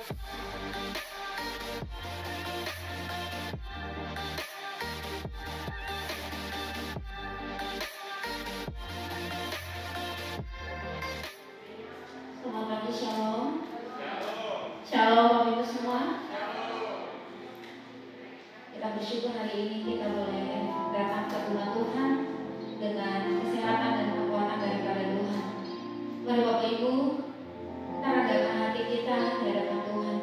Selamat pagi, Shalom. Shalom Bapak Ibu semua. Kita bersyukur hari ini kita boleh datang ke rumah Tuhan dengan kesehatan dan kekuatan daripada Tuhan. Mari Bapak Ibu, kita rendahkan hati kita di hadapan Tuhan.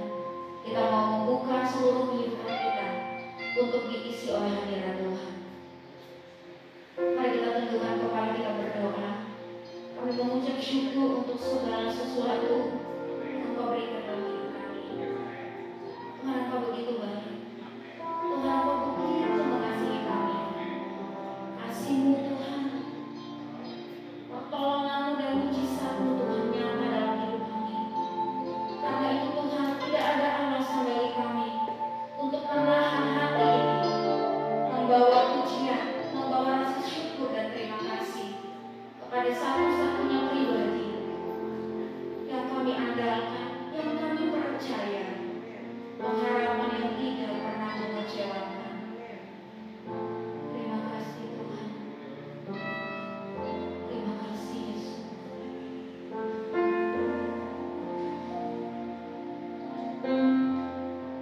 Kita mau membuka seluruh kehidupan kita untuk diisi oleh hadirat Tuhan. Mari kita tundukkan kepala kita berdoa. Kami mengucap syukur untuk segala sesuatu yang Engkau berikan dalam hidup kami. Tuhan, Engkau begitu baik. Tuhan, Engkau begitu mengasihi kami. Kasih-Mu Tuhan, pertolongan-Mu dan mujizat-Mu Tuhan nyata dalam hidup kami. Karena itu Tuhan, tidak ada alasan bagi kami untuk menahan hati ini, membawa pujian, membawa rasa syukur dan terima kasih kepada satu-satunya pribadi yang kami andalkan, yang kami percaya, pengharapan yang tidak pernah mengecewakan. Terima kasih Tuhan. Terima kasih Yesus.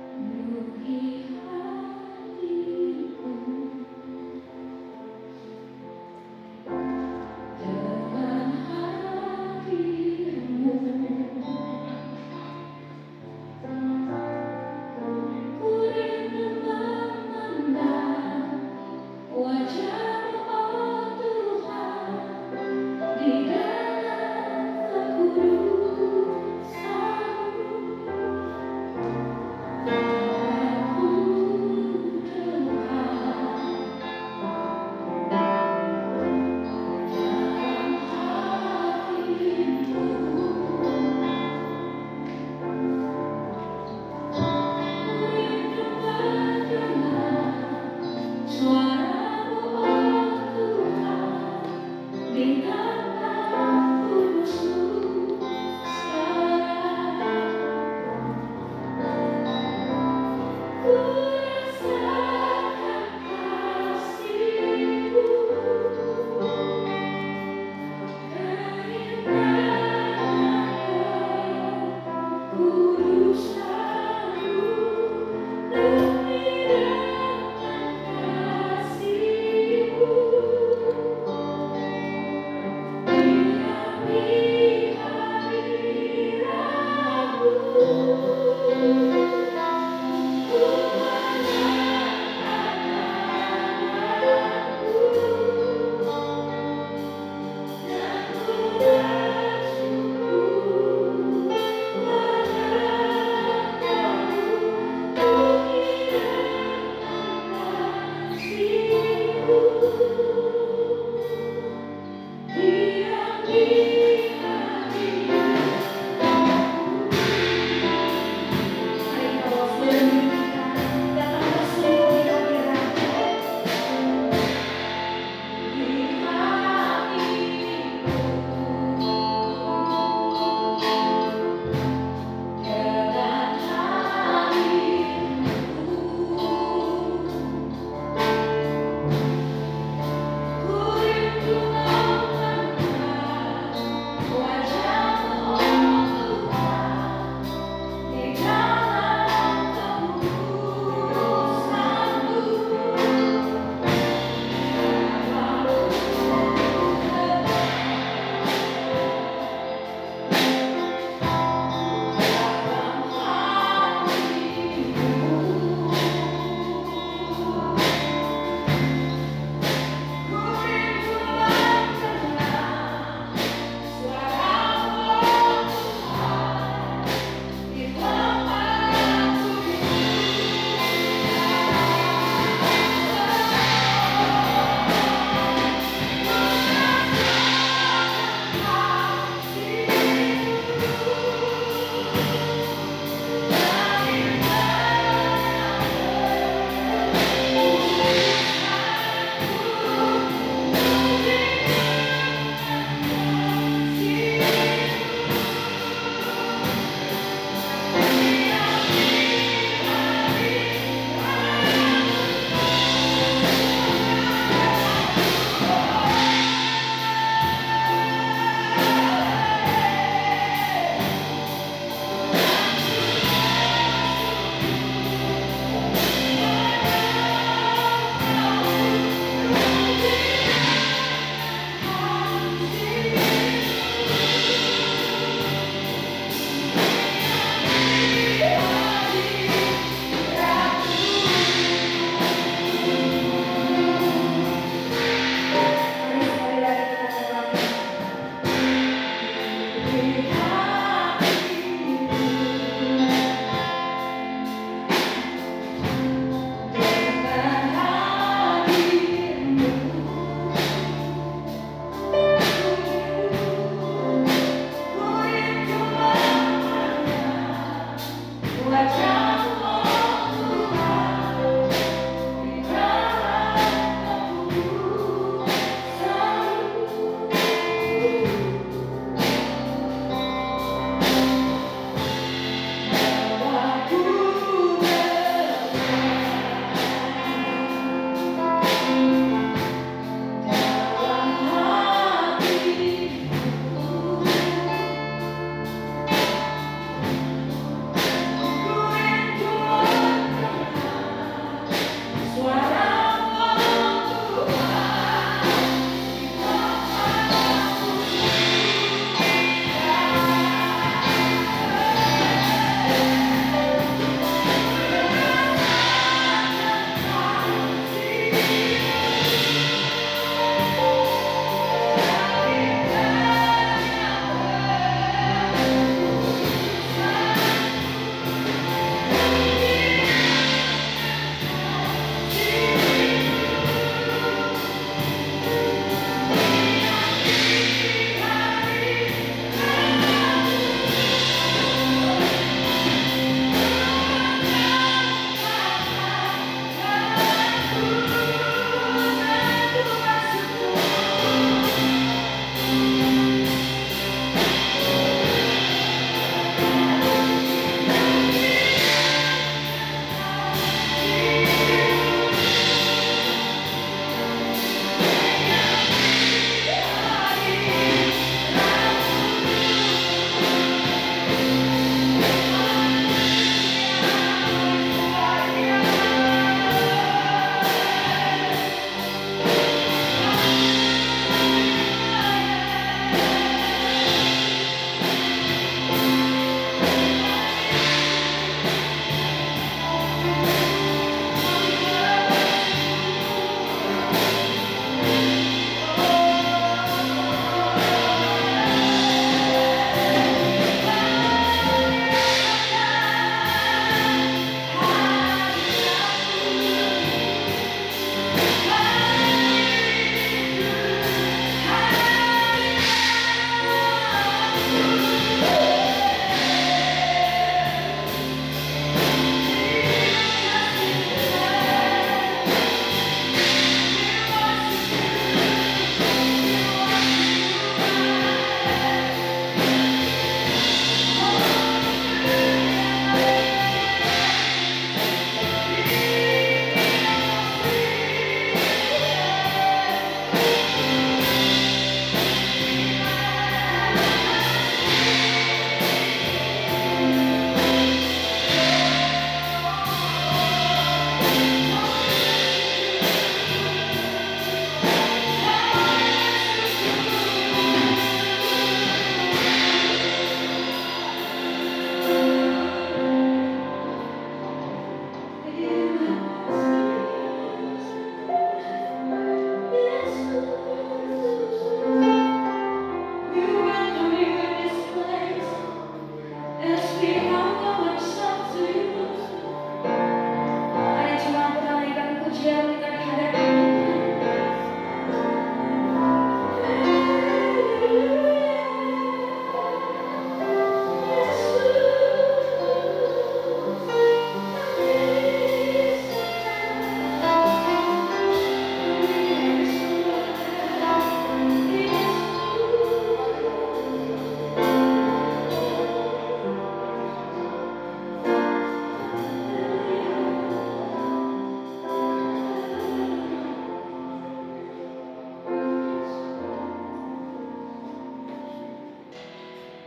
Penuhi hatiku dengan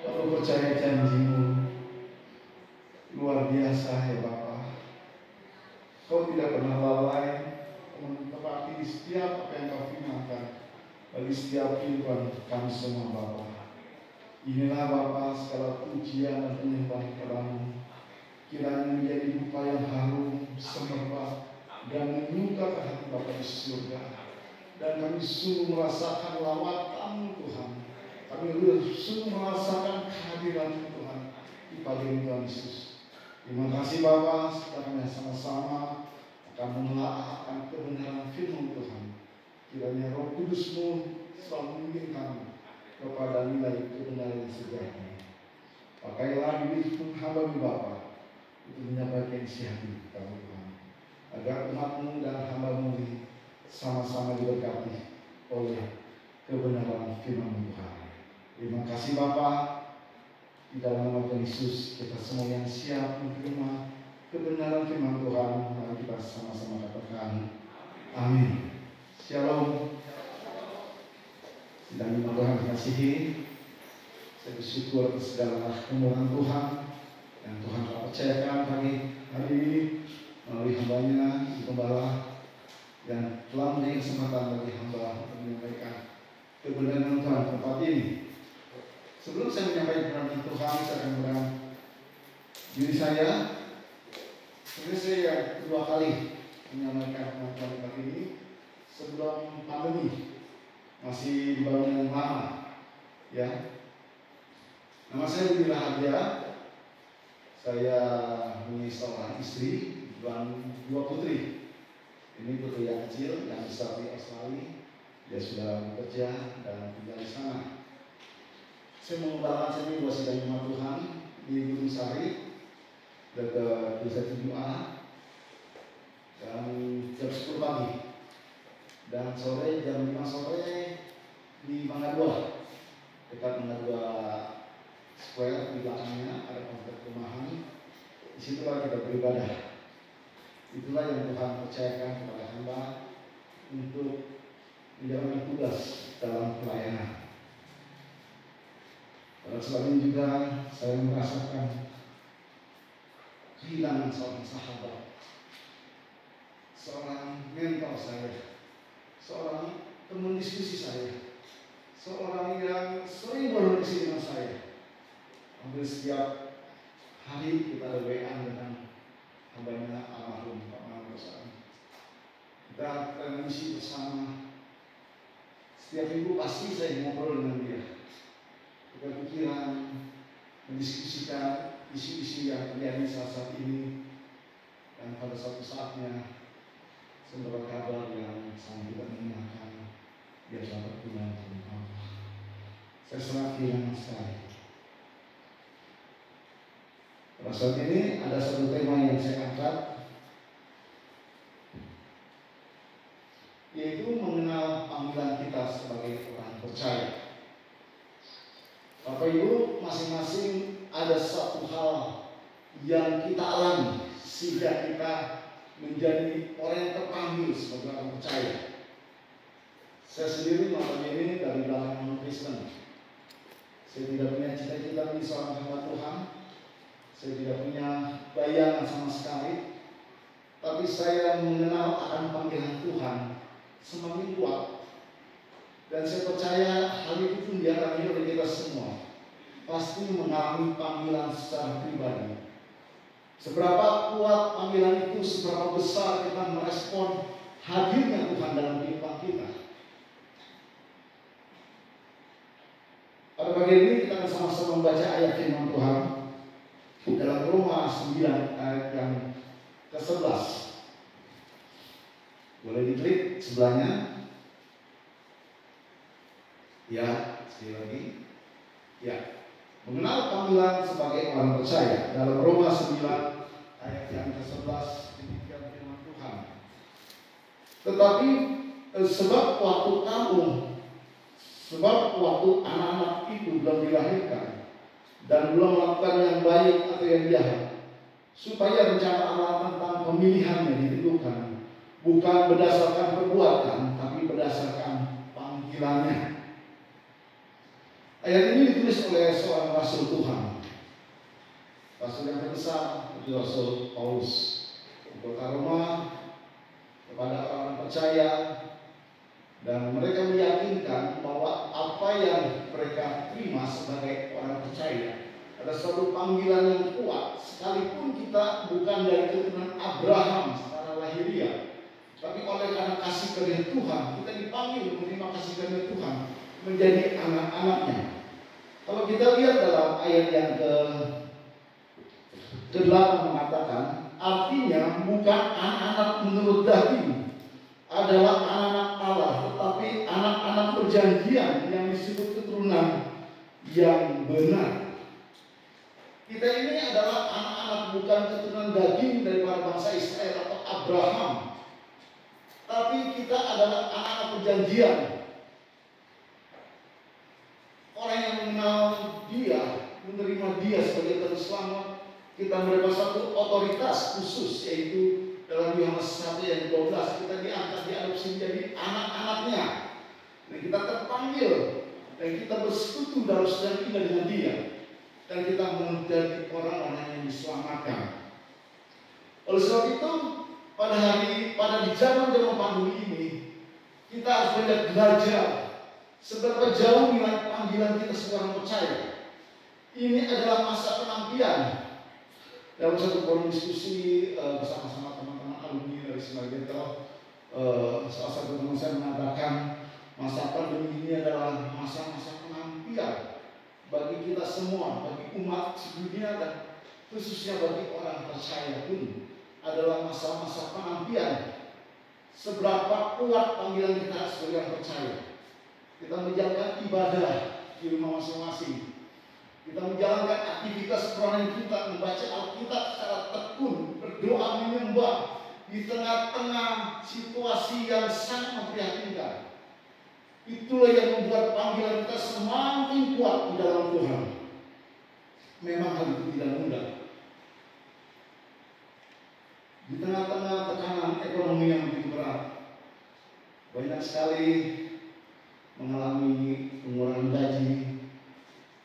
Aku percaya janji-Mu luar biasa ya Bapa. Kau tidak pernah lalai menepati setiap apa yang Kau firmankan bagi setiap kehidupan kami semua Bapa. Inilah Bapa segala pujian dan penyembahan kepadamu. Kiranya menjadi dupa yang harum, semerbak dan menyukakan hati Bapa di surga. Dan kami sungguh merasakan lawatan Tuhan. Kami sungguh merasakan kehadiran Tuhan di pagi ini Tuhan Yesus. Terima kasih Bapa, sekarang sama-sama akan menelaahkan kebenaran firman Tuhan. Kiranya Roh Kudus-Mu selalu membimbing kami kepada nilai kebenaran yang sejati. Pakailah diri hamba-Mu Bapa untuk menyampaikan isi hati kami Tuhan, agar umat-Mu dan hamba-Mu sama-sama diberkati oleh kebenaran firman Tuhan. Terima kasih Bapa. Di dalam nama Tuhan Yesus kita semua yang siap menerima kebenaran firman Tuhan, mari kita sama-sama katakan amin. Shalom. Sidang iman Tuhan dikasihi, saya bersyukur atas segala kemurahan Tuhan yang Tuhan telah percayakan pagi hari ini melalui hambanya di Gembala, dan telah memberi kesempatan bagi hamba untuk menyampaikan kebenaran Tuhan tempat ini. Sebelum saya menyampaikan firman Tuhan, saya akan mengenal diri saya. Ini saya yang kedua kali menyampaikan firman Tuhan tempat ini sebelum pandemi, masih di bangunan yang lama. Ya, nama saya Budi Raharja. Saya punya seorang istri dan 2 putri. Ini putri yang kecil yang besar di Australia. Dia sudah bekerja dan tinggal di sana. Saya mengembalakan sini 2 sidang jemaat Tuhan di Gunung Sari, dekat Desa 7A, dan jam 10 pagi. Dan sore jam 5 sore di Mangga 2, dekat Mangga 2 Square, di belakangnya ada komplek perumahan. Disitulah kita beribadah. Itulah yang Tuhan percayakan kepada hamba untuk menjalankan tugas dalam pelayanan. Pada saat ini juga saya merasakan kehilangan seorang sahabat, seorang mentor saya, seorang teman diskusi saya, seorang yang sering berdiskusi dengan saya. Hampir setiap hari kita ada WA dengan hambanya almarhum Pak Manggosari. Kita mengisi bersama. Setiap minggu pasti saya ngobrol dengan dia. Kita pikiran, mendiskusikan isu-isu yang terjadi saat ini, dan pada suatu saatnya saya mendapat kabar yang sangat tidak menyenangkan. Dia telah berpulang ke Allah. Saya sangat kehilangan sekali. Pada saat ini ada satu tema yang saya angkat, yaitu mengenal panggilan kita sebagai orang percaya. Bapak Ibu, masing-masing ada satu hal yang kita alami sehingga kita menjadi orang yang terpanggil sebagai orang percaya. Saya sendiri makanya ini dari belakang non-Kristen. Saya tidak punya cita-cita menjadi seorang hamba Tuhan. Saya tidak punya bayangan sama sekali. Tapi saya mengenal akan panggilan Tuhan semakin kuat. Dan saya percaya hal itu pun dialami oleh kita semua. Pasti mengalami panggilan secara pribadi. Seberapa kuat panggilan itu, seberapa besar kita merespon hadirnya Tuhan dalam kehidupan kita. Pada pagi ini kita akan sama-sama membaca ayat firman Tuhan dalam Roma 9 ayat yang ke-11. Boleh diklik sebelahnya. Ya, sekali lagi. Ya. Mengenal panggilan sebagai orang percaya. Dalam Roma 9 ayat yang ke-11 demikian firman Tuhan. Tetapi sebab waktu anak-anak itu belum dilahirkan dan belum melakukan yang baik atau yang jahat, supaya rencana Allah tentang pemilihannya ditentukan bukan berdasarkan perbuatan, tapi berdasarkan panggilannya. Ayat ini ditulis oleh seorang rasul Tuhan, rasul yang terbesar, itu Rasul Paulus, di kota Roma, kepada orang percaya, dan mereka meyakinkan bahwa apa yang mereka terima sebagai orang percaya ada suatu panggilan yang kuat, sekalipun kita bukan dari keturunan Abraham secara lahiriah, tapi oleh karena kasih karunia Tuhan kita dipanggil menerima kasih karunia Tuhan menjadi anak-anaknya. Kalau kita lihat dalam ayat yang ke-8 mengatakan, artinya bukan anak-anak menurut daging adalah anak-anak Allah, tetapi anak-anak perjanjian yang disebut keturunan yang benar. Kita ini adalah anak-anak bukan keturunan daging daripada bangsa Israel atau Abraham, tapi kita adalah anak-anak perjanjian. Orang yang mengenal Dia, menerima Dia sebagai Tuhan Selamat, kita mendapat satu otoritas khusus, yaitu dalam Yohanes 1 ayat 12 kita diangkat, diadopsi menjadi anak-anaknya. Dan kita terpanggil dan kita bersekutu dalam sedang indah dengan Dia, dan kita menjadi orang-orang yang diselamatkan. Oleh sebab itu, pada di zaman pandemi ini, kita harus banyak belajar seberapa jauh nilai panggilan kita seorang percaya. Ini adalah masa penantian. Dalam satu forum diskusi bersama-sama teman-teman alumni dari Simalgento, salah satu teman saya mengatakan masa pandemi ini adalah masa-masa penantian bagi kita semua, bagi umat sedunia, dan khususnya bagi orang percaya pun adalah masa-masa penantian. Seberapa kuat panggilan kita sebagai orang percaya. Kita menjalankan ibadah di rumah masing-masing. Kita menjalankan aktivitas perorangan kita, membaca Alkitab secara tekun, berdoa menyembah di tengah-tengah situasi yang sangat memprihatinkan. Itulah yang membuat panggilan kita semakin kuat di dalam Tuhan. Memang hal itu tidak mudah. Di tengah-tengah tekanan ekonomi yang begitu berat, banyak sekali mengalami pengurangan gaji,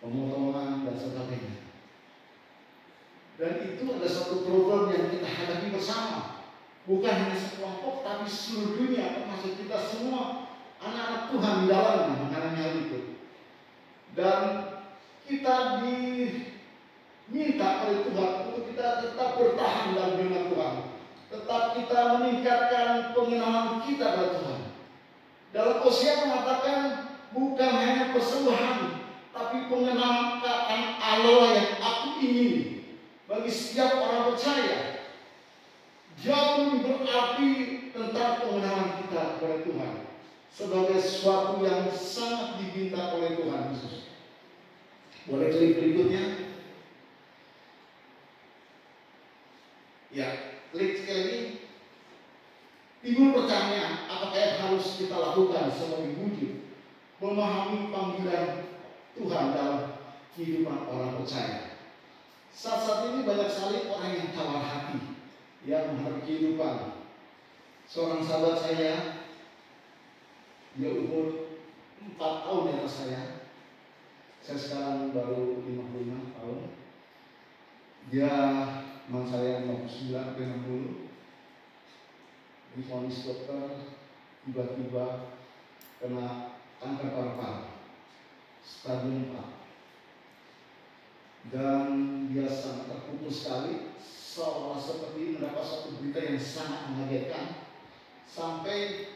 pemotongan, dan sebagainya. Dan itu adalah suatu problem yang kita hadapi bersama. Bukan hanya sekelompok, tapi seluruh dunia, termasuk kita semua, anak-anak Tuhan di dalamnya mengalami hal itu. Dan kita diminta oleh Tuhan untuk kita tetap bertahan dalam firman Tuhan. Tetap kita meningkatkan pengenalan kita pada Tuhan. Dalam Hosea mengatakan bukan hanya persembahan, tapi pengenalan akan Allah yang aku ingini bagi setiap orang percaya. Jauh berarti tentang pengenalan kita kepada Tuhan sebagai sesuatu yang sangat diminta oleh Tuhan Yesus. Boleh klik berikutnya? Ya, klik sekali lagi. Timbul pertanyaan, apakah yang harus kita lakukan sebagai wujud memahami panggilan Tuhan dalam kehidupan orang percaya. Saat-saat ini banyak sekali orang yang tawar hati, yang menghadapi kehidupan. Seorang sahabat saya, dia umur 4 tahun di atas saya sekarang baru 55 tahun. Dia teman saya 59 ke 60. Divonis dokter tiba-tiba kena kanker paru-paru stadium 4, dan dia sangat terpukul sekali, seolah seperti mendapat satu berita yang sangat mengagetkan, sampai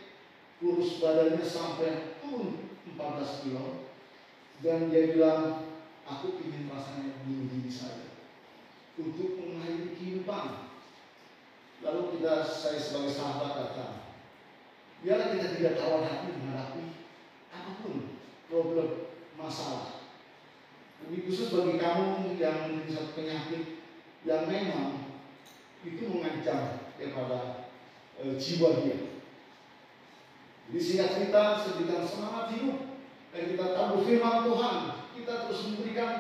kurus badannya sampai turun 14 kilo, dan dia bilang, aku ingin rasanya begini saja untuk mengakhiri kehidupan. Lalu saya sebagai sahabat datang. Biarlah kita tidak tawar hati menghadapi apapun problem, masalah. Lebih khusus bagi kamu yang memiliki satu penyakit yang memang itu mengancam kepada jiwa dia. Jadi singkat cerita, sedikit semangat hidup dan kita tahu firman Tuhan, kita terus memberikan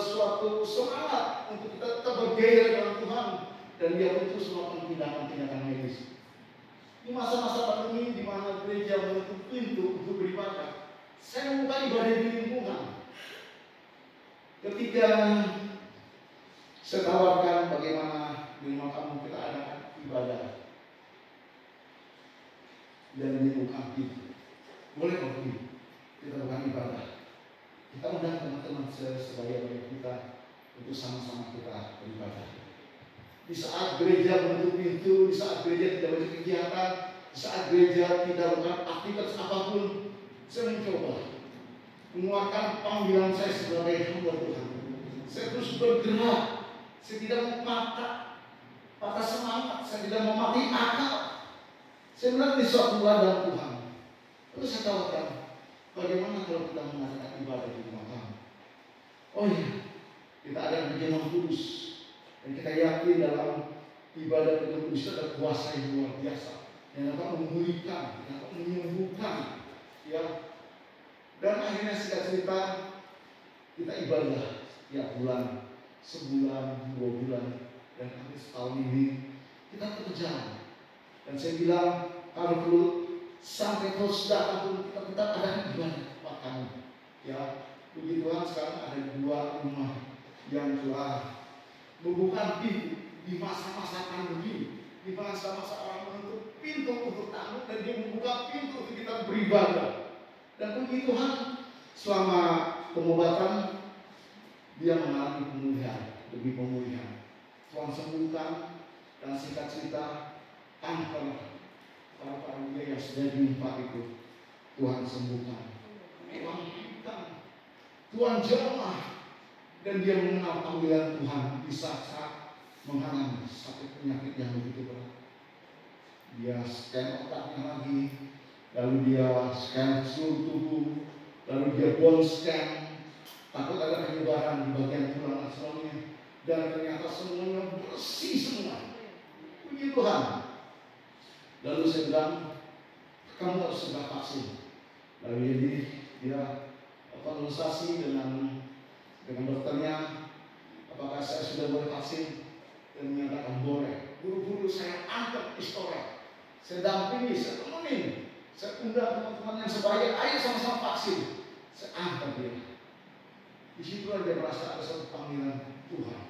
suatu semangat untuk kita tetap bergairah dengan Tuhan dan dia terus melakukan tindakan-tindakan medis. Di masa-masa pandemi di mana gereja menutup pintu untuk beribadah, saya membuka ibadah di lingkungan. Ketika saya tawarkan bagaimana di rumah kamu kita adakan ibadah dan dibuka pintu, boleh pergi kita bukan ibadah. Kita undang teman-teman sebagai kita untuk sama-sama kita beribadah. Di saat gereja menutup pintu, di saat gereja tidak banyak kegiatan, di saat gereja tidak melakukan aktivitas apapun, saya mencoba mengeluarkan panggilan saya sebagai hamba Tuhan. Saya terus bergerak, saya tidak mau patah semangat, saya tidak mau mati akal. Saya melihat di suatu ladang Tuhan. Lalu saya tawarkan, bagaimana kalau kita mengadakan ibadah di rumah kamu? Oh iya, kita ada perjamuan kudus. Dan kita yakin dalam ibadah perjamuan kudus ada kuasa yang luar biasa. Yang dapat memulihkan, yang dapat menyembuhkan. Ya. Dan akhirnya singkat cerita, kita ibadah tiap bulan, sebulan, 2 bulan, dan hampir setahun ini kita terjalan. Dan saya bilang, kalau perlu sampai terus datang pun kita tetap ada ibadah tempat kami. Ya, puji Tuhan sekarang ada 2 rumah yang telah membuka pintu di masa-masa pandemi, di masa-masa orang menutup pintu untuk tamu dan dia membuka pintu untuk kita beribadah. Dan puji Tuhan selama pengobatan dia mengalami pemulihan, demi pemulihan. Tuhan sembuhkan dan singkat cerita angker para dia yang sudah diumpat itu Tuhan sembuhkan. Tuhan berikan, Tuhan jamah dan dia mengenal panggilan Tuhan di saat mengalami sakit penyakit yang begitu berat. Dia scan otaknya lagi, lalu dia scan seluruh tubuh, lalu dia bone scan, takut ada penyebaran di bagian tulang asrornya, dan ternyata semuanya bersih semua. Puji Tuhan. Lalu saya bilang, kamu harus segera vaksin. Lalu jadi dia konsultasi dengan dokternya, apakah saya sudah boleh vaksin? Dan menyatakan boleh. Buru-buru saya angkat pistolnya, saya dampingi, saya temenin, saya undang teman-teman yang sebaya, ayo sama-sama vaksin. Saya angkat dia. Di situ dia merasa ada satu panggilan Tuhan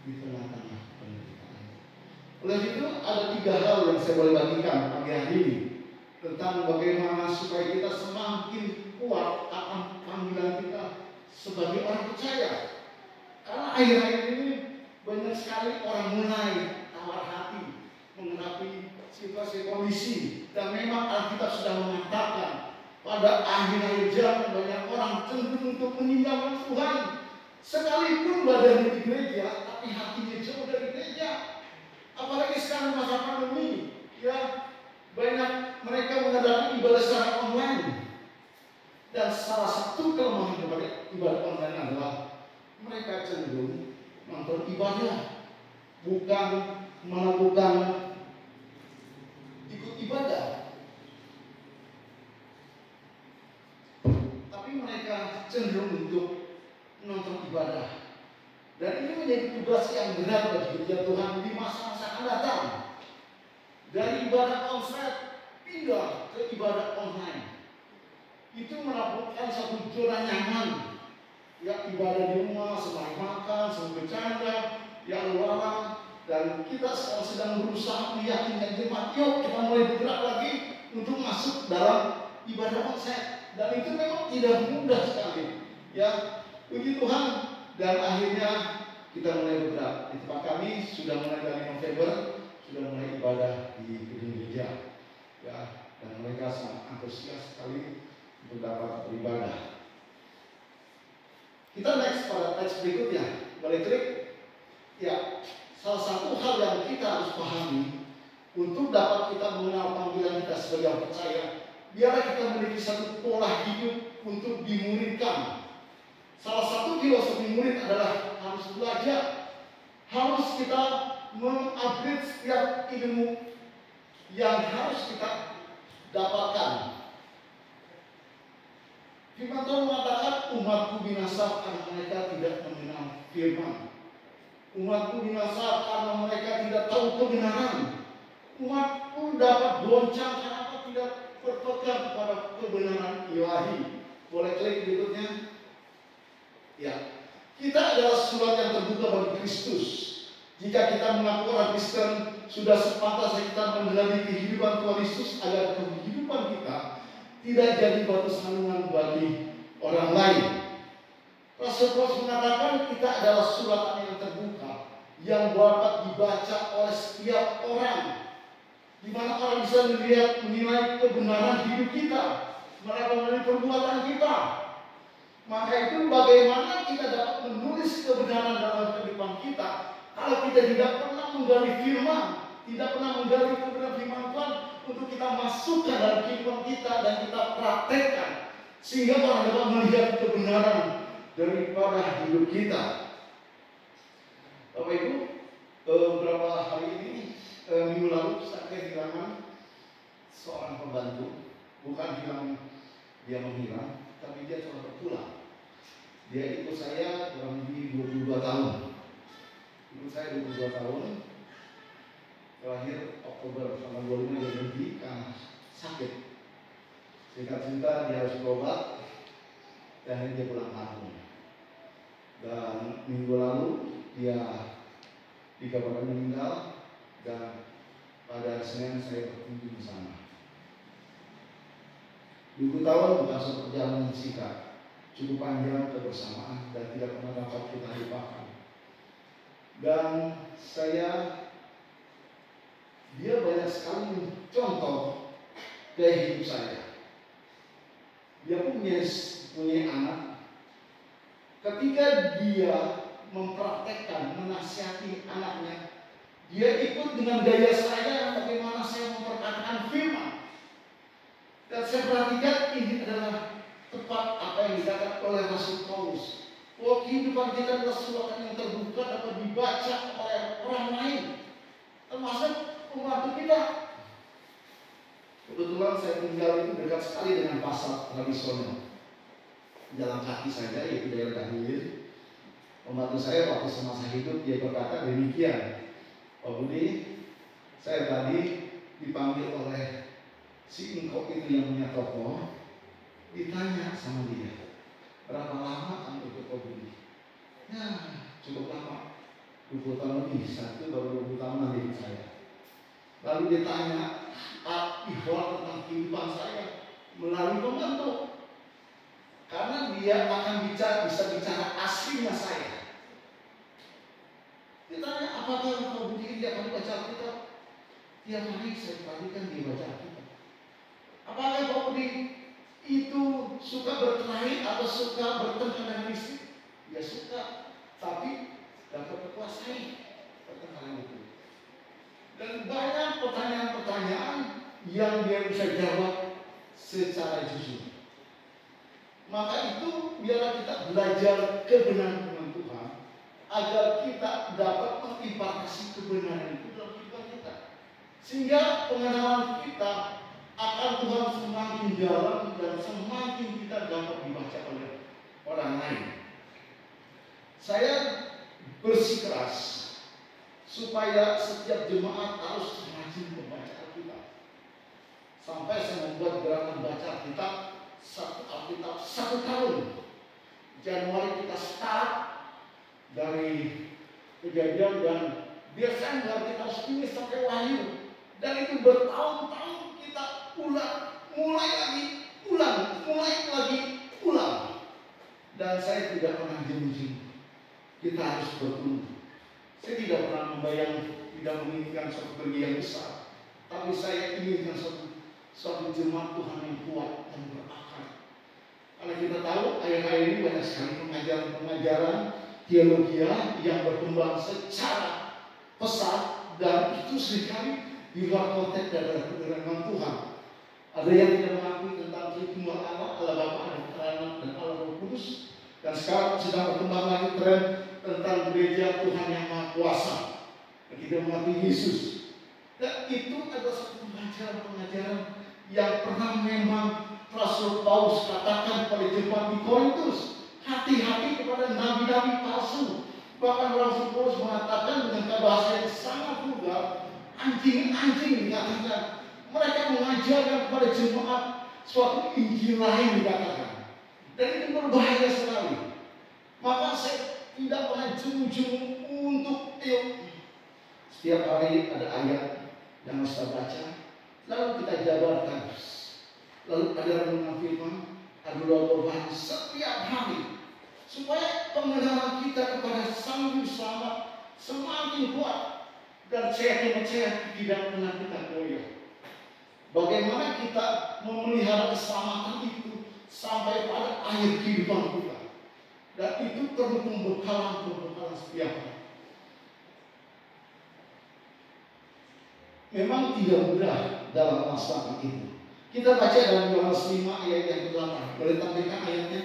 di tengah-tengah penderitaan. Oleh itu ada 3 hal yang saya boleh bagikan pagi hari ini tentang bagaimana supaya kita semakin kuat akan panggilan kita sebagai orang percaya. Karena akhir-akhir ini banyak sekali orang mulai tawar hati menghadapi situasi kondisi, dan memang Alkitab sudah mengatakan pada akhir-akhir zaman banyak orang cenderung untuk meninggalkan Tuhan. Sekalipun badannya di gereja, tapi hatinya jauh dari gereja. Apalagi sekarang masa pandemi, ya banyak mereka mengadakan ibadah secara online. Dan salah satu kelemahan daripada ibadah online adalah mereka cenderung nonton ibadah, bukan melakukan ikut ibadah. Tapi mereka cenderung untuk nonton ibadah. Dan ini menjadi tugas yang berat bagi gereja Tuhan di masa-masa akan datang. Dari ibadah onsite pindah ke ibadah online. Itu melakukan satu zona nyaman. Ya, ibadah di rumah, sembari makan, sembari bercanda, ya luaran. Dan kita sekarang sedang berusaha meyakinkan jemaat, yuk kita mulai bergerak lagi untuk masuk dalam ibadah onsite. Dan itu memang tidak mudah sekali. Ya, puji Tuhan. Dan akhirnya kita mulai bergerak. Di tempat kami sudah mulai dari November, sudah mulai ibadah di gedung gereja. Ya, dan mereka sangat antusias sekali untuk dapat beribadah. Kita next pada teks berikutnya. Boleh klik? Ya, salah satu hal yang kita harus pahami untuk dapat kita mengenal panggilan kita sebagai orang percaya, biarlah kita memiliki satu pola hidup untuk dimuridkan. Salah satu filosofi murid adalah harus belajar, harus kita mengupgrade setiap ilmu yang harus kita dapatkan. Firman Tuhan mengatakan, umatku binasa karena mereka tidak mengenal firman. Umatku binasa karena mereka tidak tahu kebenaran. Umatku dapat goncang karena tidak berpegang kepada kebenaran ilahi. Boleh klik berikutnya? Ya, kita adalah surat yang terbuka bagi Kristus. Jika kita mengaku orang Kristen, sudah sepantasnya kita menjalani kehidupan Tuhan Yesus agar kehidupan kita tidak jadi batu sandungan bagi orang lain. Rasul Paulus mengatakan kita adalah suratan yang terbuka yang dapat dibaca oleh setiap orang, di mana orang bisa menilai kebenaran hidup kita melalui perbuatan kita. Maka itu bagaimana kita dapat menulis kebenaran dalam kehidupan kita kalau kita tidak pernah menggali firman, tidak pernah menggali kebenaran firman Tuhan untuk kita masukkan dalam kehidupan kita dan kita praktekkan, sehingga orang dapat melihat kebenaran daripada hidup kita. Bapak Ibu, beberapa hari ini, minggu lalu saya kehilangan seorang pembantu. Bukan hilang dia menghilang, tapi dia telah berpulang. Dia ikut saya kurang lebih 22 tahun. Ikut saya 22 tahun. Terakhir Oktober tanggal 25 dia berhenti karena sakit. Singkat cerita dia harus berobat dan dia pulang kampung. Dan minggu lalu dia dikabarkan meninggal dan pada Senin saya berkunjung di sana. 20 tahun bukan suatu perjalanan singkat, cukup panjang kebersamaan dan tidak pernah dapat kita lupakan. Dan dia banyak sekali contoh dari hidup saya. Dia punya anak. Ketika dia mempraktekkan, menasihati anaknya, dia ikut dengan gaya saya bagaimana saya memperkatakan firman. Dan saya perhatikan ini adalah tepat apa yang dikatakan oleh Rasul Paulus, bahwa kehidupan kita adalah suratan yang terbuka dapat dibaca oleh orang lain, termasuk pembantu kita. Kebetulan saya tinggal itu dekat sekali dengan pasar tradisional, jalan kaki saja, yaitu daerah Dahil. Pembantu saya waktu semasa hidup dia berkata demikian, Pak Budi, saya tadi dipanggil oleh si engkau itu yang punya toko, ditanya sama dia, berapa lama kamu ikut Pak Budi? Ya, cukup lama, 20 tahun lebih, satu baru 20 tahun lagi saya. Lalu ditanya ihwal tentang kehidupan saya melalui pembantu, karena dia akan bisa bicara aslinya saya. Ditanya apakah Pak Budi dia akan baca Alkitab? Tiap hari saya perhatikan dia baca Alkitab. Apakah Pak Budi itu suka berkelahi atau suka bertengkar dengan istri? Dia suka, tapi dapat berkuasai pertengkaran itu. Dan banyak pertanyaan-pertanyaan yang dia bisa jawab secara jujur. Maka itu biarlah kita belajar kebenaran firman Tuhan agar kita dapat mengimpartasi kebenaran itu dalam kehidupan kita, sehingga pengenalan kita akan Tuhan semakin dalam dan semakin kita dapat dibaca oleh orang lain. Saya bersikeras supaya setiap jemaat harus rajin membaca Alkitab. Sampai saya membuat gerakan baca Alkitab satu tahun. Januari kita start dari Kejadian dan Desember kita harus finish sampai Wahyu. Dan itu bertahun-tahun kita mulai lagi, ulang. Dan saya tidak pernah jenuh. Kita harus bertumbuh. Saya tidak pernah tidak menginginkan suatu kerja yang besar, tapi saya inginkan suatu jemaat Tuhan yang kuat dan berakar. Karena kita tahu akhir-akhir ini banyak sekali pengajaran teologi yang berkembang secara itu seringkali di luar konteks dari kebenaran Tuhan. Ada yang tidak mengakui tentang Tritunggal Allah, Allah Bapa, Allah Anak, dan Allah Roh Kudus. Dan sekarang sedang berkembang lagi tren tentang gereja Tuhan yang Maha Kuasa, yang tidak mengakui Yesus. Dan itu adalah satu pengajaran-pengajaran yang pernah memang Rasul Paulus katakan pada jemaat di Korintus. Hati-hati kepada nabi-nabi palsu. Bahkan Rasul Paulus mengatakan dengan bahasa yang sangat vulgar, anjing-anjing dikatakan. Mereka mengajarkan kepada jemaat suatu Injil lain dikatakan. Dan itu berbahaya sekali. Maka saya tidak pernah jemu-jemu untuk setiap hari ada ayat yang harus kita baca, lalu kita jabarkan. Lalu ada renungan firman, ada doa korban setiap hari, supaya pengenalan kita kepada Sang Juru Selamat semakin kuat. Dan saya percaya tidak pernah kita goyah. Bagaimana kita memelihara keselamatan itu sampai pada akhir kehidupan kita. Dan itu perlu pembekalan setiap hari. Memang tidak mudah dalam masa itu. Kita baca dalam Yohanes 5 ayat yang ke-8. Boleh tampilkan ayatnya?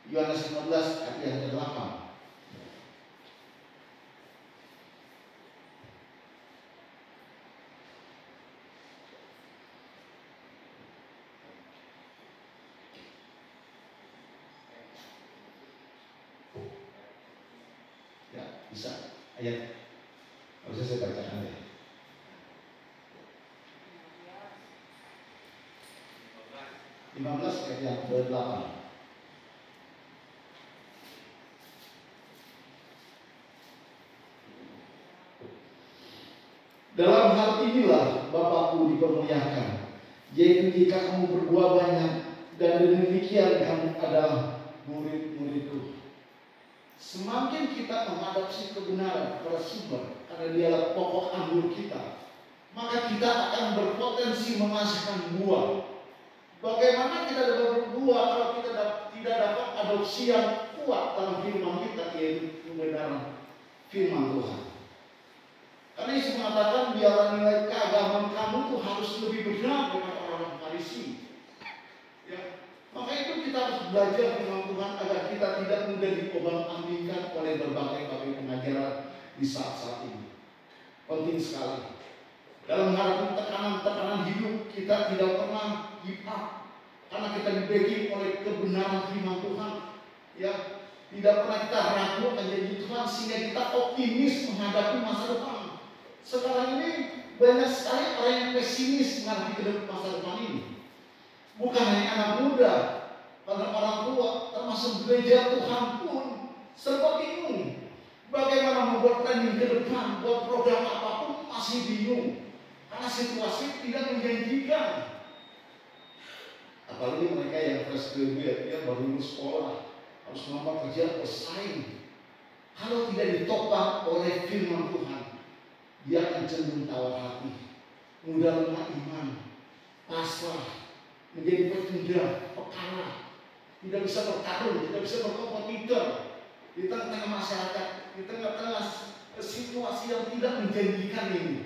Yohanes 15 ayat yang ke-8. Ya, bisa. Ayat. Harusnya saya bacakan deh. 15 ayat yang ke-8. Dalam hal inilah Bapakku dipermuliakan, yaitu jika kamu berbuah banyak, dan demikian kamu adalah murid-muridku. Semakin kita mengadopsi kebenaran pada sumber, karena dialah pokok anggur kita, maka kita akan berpotensi menghasilkan buah. Bagaimana kita dapat berbuah kalau kita tidak dapat adopsi yang kuat dalam firman kita, yaitu kebenaran firman Tuhan. Karena Yesus mengatakan biarlah nilai keagamaan kamu itu harus lebih benar daripada orang Farisi. Ya, maka itu kita harus belajar firman Tuhan agar kita tidak mudah diobang-ambingkan oleh berbagai pengajaran di saat-saat ini. Penting sekali. Dalam menghadapi tekanan-tekanan hidup, kita tidak pernah give up, karena kita dibacking oleh kebenaran firman Tuhan. Ya, tidak pernah kita ragu akan janji Tuhan, sehingga kita optimis menghadapi masa depan. Sekarang ini banyak sekali orang yang pesimis menghadapi masa depan ini. Bukan hanya anak muda, bahkan orang tua, termasuk gereja Tuhan pun serba bingung. Bagaimana membuat planning ke depan, buat program apapun masih bingung. Karena situasi tidak menjanjikan. Apalagi mereka yang fresh graduate, ya baru lulus sekolah, harus melamar kerja, bersaing. Kalau tidak ditopang oleh firman Tuhan, dia akan cenderung tawar hati, mudah lemah iman, pasrah, menjadi pecundang, pekalah, tidak bisa bertarung, tidak bisa berkompetitor di tengah-tengah masyarakat, di tengah-tengah situasi yang tidak menjanjikan ini.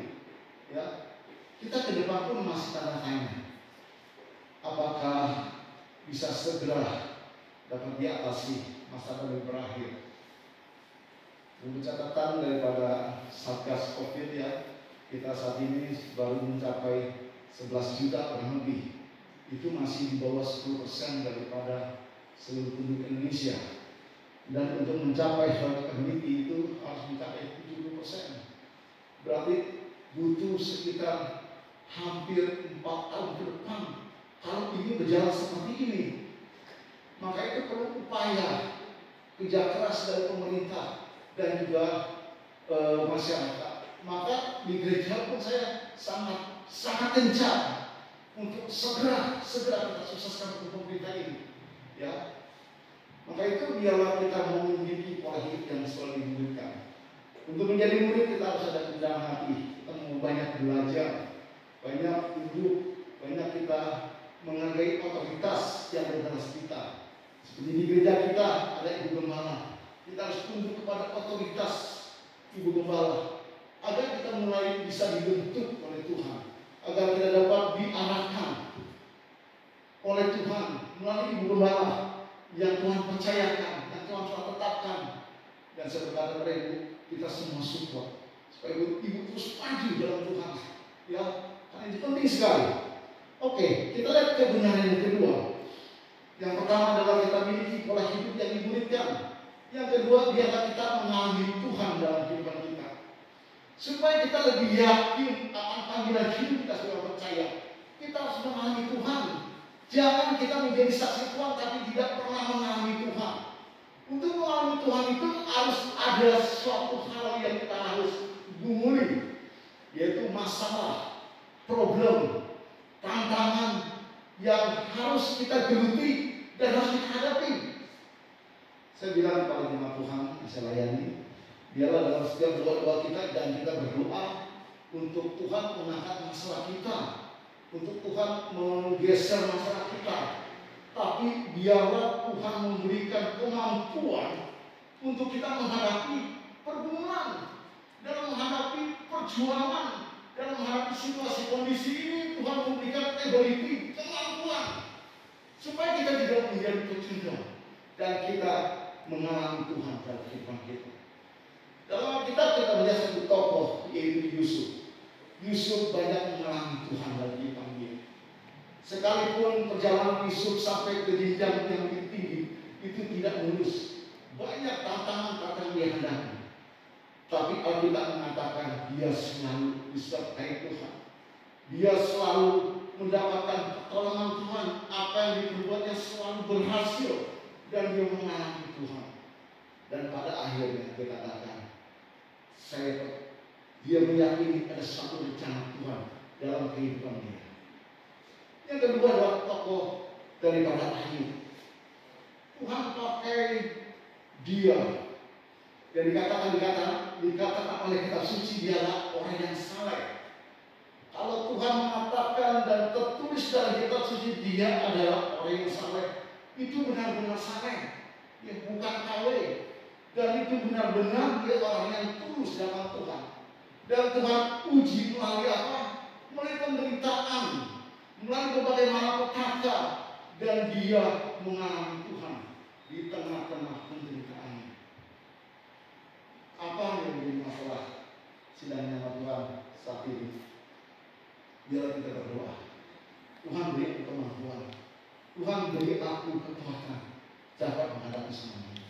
Ya, kita ke depan pun masih tanda tanya. Apakah bisa segera dapat diatasi masa pandemi berakhir? Untuk catatan daripada Satgas Covid, ya, kita saat ini baru mencapai 11 juta kurang lebih. Itu masih di bawah 10% daripada seluruh penduduk Indonesia. Dan untuk mencapai herd immunity itu harus mencapai 70%. Berarti butuh sekitar hampir 4 tahun ke depan kalau ini berjalan seperti ini. Maka itu perlu upaya kerja keras dari pemerintah dan juga masyarakat. Maka di gereja pun saya sangat gencar untuk segera kita sukseskan untuk pemerintah ini. Ya, maka itu biarlah kita memiliki pola hidup yang selalu dimuridkan. Untuk menjadi murid kita harus ada kerendahan hati. Kita mau banyak belajar, banyak duduk, banyak kita menghargai otoritas yang ada dalam kita. Seperti di gereja kita ada ibu gembala. Kita harus tunduk kepada otoritas ibu gembala agar kita mulai bisa dibentuk oleh Tuhan, agar kita dapat diarahkan oleh Tuhan melalui ibu gembala yang Tuhan percayakan, yang Tuhan telah tetapkan. Dan saya berkata kepada ibu, kita semua support supaya ibu terus maju dalam Tuhan. Ya, karena itu penting sekali. Oke, kita lihat kebenaran yang kedua. Yang pertama adalah kita miliki pola hidup yang dimuridkan. Yang kedua, biarlah kita mengalami Tuhan dalam kehidupan kita, supaya kita lebih yakin akan panggilan hidup kita sebagai percaya. Kita harus mengalami Tuhan. Jangan kita menjadi saksi Tuhan tapi tidak pernah mengalami Tuhan. Untuk mengalami Tuhan itu harus ada suatu hal yang kita harus gumuli, yaitu masalah, problem, tantangan yang harus kita geluti dan harus kita hadapi. Saya bilang kepada jemaat Tuhan yang saya layani, biarlah dalam setiap doa-doa kita dan kita berdoa untuk Tuhan mengangkat masalah kita, untuk Tuhan menggeser masalah kita. Tapi biarlah Tuhan memberikan kemampuan untuk kita menghadapi pergumulan, dalam menghadapi perjuangan, dalam menghadapi situasi kondisi ini. Tuhan memberikan ability, kemampuan, supaya kita tidak menjadi pecundang dan kita mengalami Tuhan dalam kehidupan kita. Dalam Alkitab kita melihat satu tokoh, yaitu Yusuf. Yusuf banyak mengalami Tuhan dalam kehidupan dia. Sekalipun perjalanan Yusuf sampai ke jenjang yang lebih tinggi, itu tidak mulus. Banyak tantangan-tantangan dia hadapi. Tapi Alkitab mengatakan dia selalu disertai Tuhan. Dia selalu mendapatkan pertolongan Tuhan. Apa yang diperbuatnya selalu berhasil. Dan dia mengalami Tuhan. Dan pada akhirnya dia katakan, dia meyakini ada satu rencana Tuhan dalam kehidupan dia. Yang kedua adalah tokoh daripada Ayub. Tuhan pakai dia. Dan dikatakan oleh kitab suci, dialah orang yang saleh. Kalau Tuhan mengatakan dan tertulis dalam kitab suci dia adalah orang yang saleh, itu benar-benar saleh, yang bukan KW. Dan itu benar-benar dia orang yang tulus dalam Tuhan. Dan Tuhan uji melalui apa? Melalui penderitaan, melalui berbagai malapetaka, dan dia mengalami Tuhan di tengah-tengah penderitaannya. Apa yang menjadi masalah sidangnya Tuhan saat ini? Biarlah kita berdoa. Tuhan beri aku kemampuan, Tuhan beri aku kekuatan dapat menghadapi semuanya.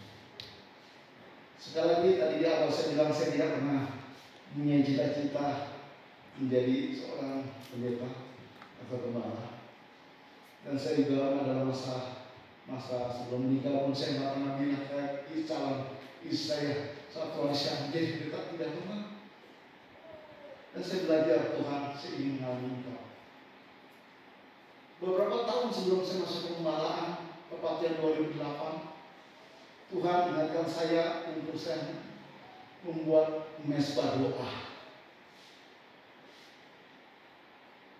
Sekali lagi tadi di awal saya bilang saya tidak pernah punya cita-cita menjadi seorang pendeta atau gembala. Dan saya juga dalam masa sebelum menikah pun saya tidak pernah bilang calon istri saya satu hari saya menjadi pendeta, tidak pernah. Dan saya belajar Tuhan, saya ingin mengalami engkau. Beberapa tahun sebelum saya masuk penggembalaan, tepatnya 2008, Tuhan ingatkan saya untuk saya membuat mesbah doa.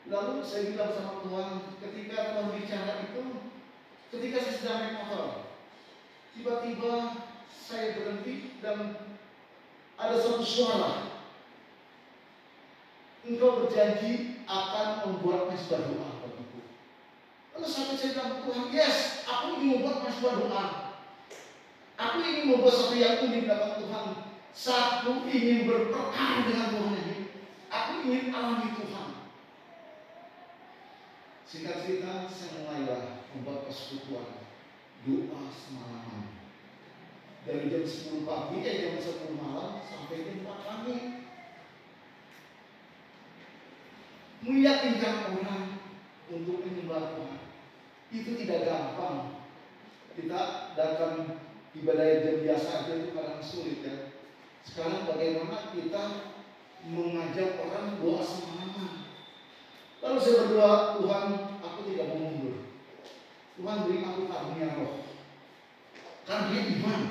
Lalu saya bilang sama Tuhan, ketika Tuhan bicara itu, ketika saya sedang naik motor, tiba-tiba saya berhenti dan ada satu suara. Engkau berjanji akan membuat mesbah doa bagiku. Lalu saya bilang, Tuhan, yes, aku ingin membuat mesbah doa. Aku ingin membuat sesuatu yang unik dalam Tuhan. Aku ingin berperkara dengan Tuhan ini. Aku ingin alami Tuhan. Singkat cerita, saya mulailah membuat persekutuan doa semalaman. Dari jam 10 pagi, jam 10 malam sampai jam 4 pagi. Meyakinkan orang untuk menyembah Tuhan itu tidak gampang. Kita datang ibadah jam biasa aja itu kadang sulit ya. Sekarang bagaimana kita mengajak orang doa semalaman? Lalu saya berdoa, Tuhan, aku tidak mau mundur. Tuhan beri aku karunia roh, karunia iman,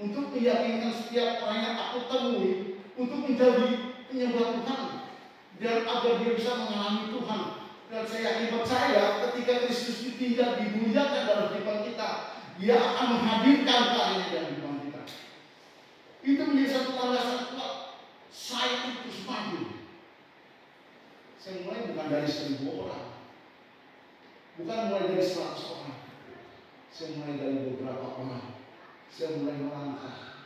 untuk meyakinkan setiap orang yang aku temui untuk menjadi penyembah Tuhan, dan agar dia bisa mengalami Tuhan. Dan saya yakin percaya ketika Kristus itu tinggal dimuliakan dalam kehidupan kita, dia akan menghadirkan karyanya dalam kehidupan kita. Itu menjadi satu landasan kuat. Saya terus maju. Saya mulai bukan dari 1.000 orang, bukan mulai dari 100 orang. Saya mulai dari beberapa orang. Saya mulai melangkah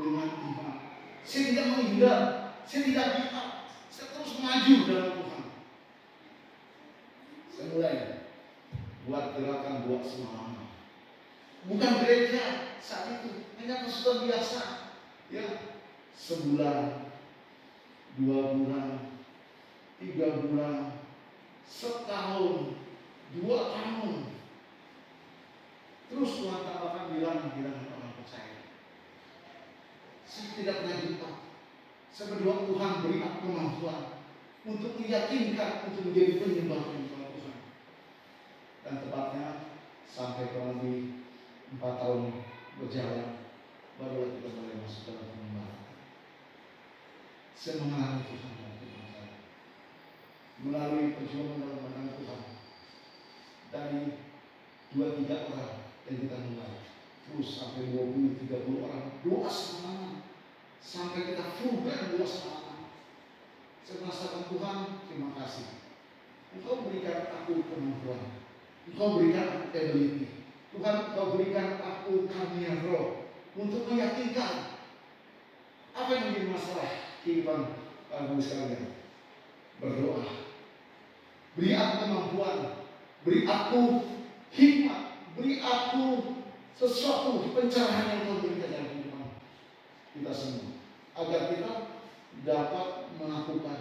dengan iman. Saya tidak menghindar, saya tidak biar, saya terus maju dalam Tuhan. Saya mulai buat gerakan buat semangat. Bukan gereja saat itu, hanya kesukaan biasa. Ya, sebulan, 2 bulan, 3 bulan, setahun, 2 tahun. Terus Tuhan tambahkan bilang orang percaya. Saya tidak pernah lupa. Saya berdoa Tuhan beri aku kemampuan untuk meyakinkan, untuk menjadi penyembah Tuhan. Dan tepatnya sampai kurang lebih 4 tahun berjalan, barulah kita mulai masuk dalam penyembahan. Saya mengalami Tuhan dalam hidup saya. Melalui perjuangan dalam mengenal Tuhan. Dari 2-3 orang yang kita mulai, terus sampai 20-30 orang, doa semalam sampai kita full band doa semalam. Saya merasakan Tuhan, terima kasih. Engkau berikan aku kemampuan, Engkau berikan aku ability, Tuhan Engkau berikan aku karunia roh untuk meyakinkan apa yang menjadi masalah kehidupan kamu sekalian. Berdoa, beri aku kemampuan, beri aku hikmat, beri aku sesuatu pencerahan yang Tuhan berikan dalam kehidupan kita semua, agar kita dapat melakukan,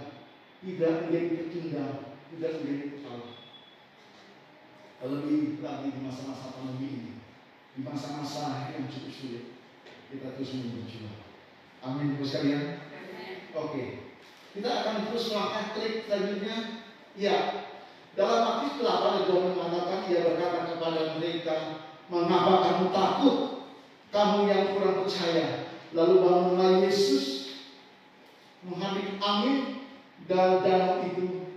tidak menjadi tertinggal, tidak menjadi salah. Terlebih lagi di masa-masa pandemi ini, di masa-masa yang cukup sulit, kita terus berjuang. Amin, Bapak sekalian. Oke, kita akan terus melakukan klik selanjutnya. Ya, dalam Matius 8 Tuhan mengatakan, ia berkata kepada mereka, mengapa kamu takut, kamu yang kurang percaya? Lalu bangunlah Yesus menghadap angin dan danau itu,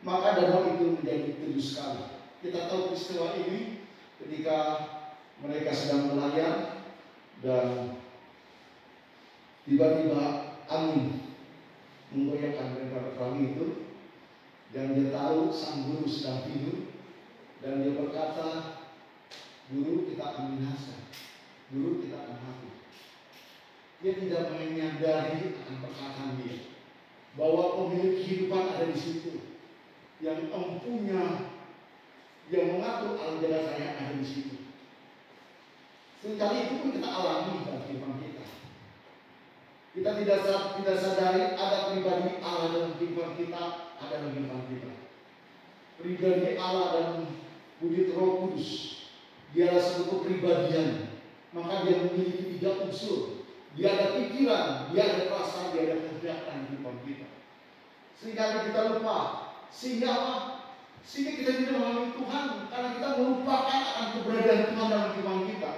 maka danau itu menjadi teduh sekali. Kita tahu peristiwa ini ketika mereka sedang melayar dan tiba-tiba angin menggoyahkan mereka perahu itu, dan dia tahu sang guru sedang tidur, dan dia berkata, guru, kita akan binasa, guru, kita akan mati. Dia tidak menyadari akan perkataan dia, bahwa pemilik kehidupan ada di situ, yang empunya, yang mengatur alam jalan raya ada di situ. Seringkali itu pun kita alami dalam kehidupan kita. Kita tidak sadari ada pribadi Allah dalam kehidupan kita, ada dalam kehidupan kita. Pribadi Allah dalam wujud Roh Kudus, dialah suatu kepribadian. Maka dia memiliki 3 unsur. Dia ada pikiran, dia ada perasaan, dia ada kehendak dalam kehidupan kita. Seringkali kita lupa. Sehingga apa? Sehingga kita tidak mengalami Tuhan, karena kita melupakan akan keberadaan Tuhan dalam kehidupan kita.